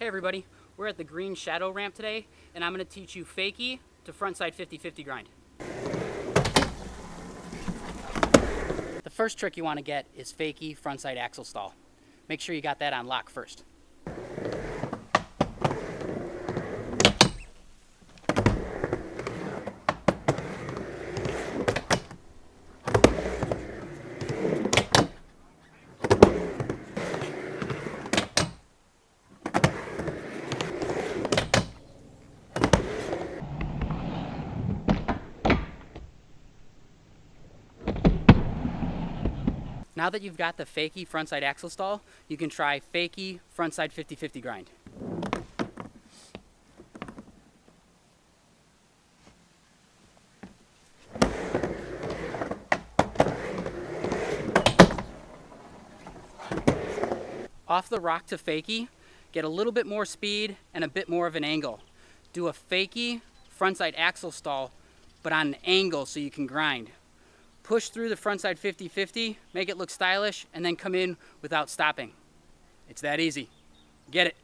Hey everybody, we're at the green shadow ramp today, and I'm going to teach you fakie to frontside 50-50 grind. The first trick you want to get is fakie frontside axle stall. Make sure you got that on lock first. Now that you've got the fakie frontside axle stall, you can try fakie frontside 50-50 grind. Off the rock to fakie, get a little bit more speed and a bit more of an angle. Do a fakie frontside axle stall, but on an angle so you can grind. Push through the frontside 50-50, make it look stylish, and then come in without stopping. It's that easy. Get it.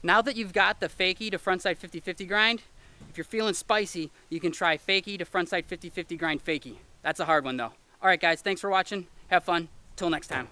Now that you've got the fakie to frontside 50-50 grind, if you're feeling spicy, you can try fakie to frontside 50-50 grind fakie. That's a hard one though. All right guys, thanks for watching. Have fun. Till next time.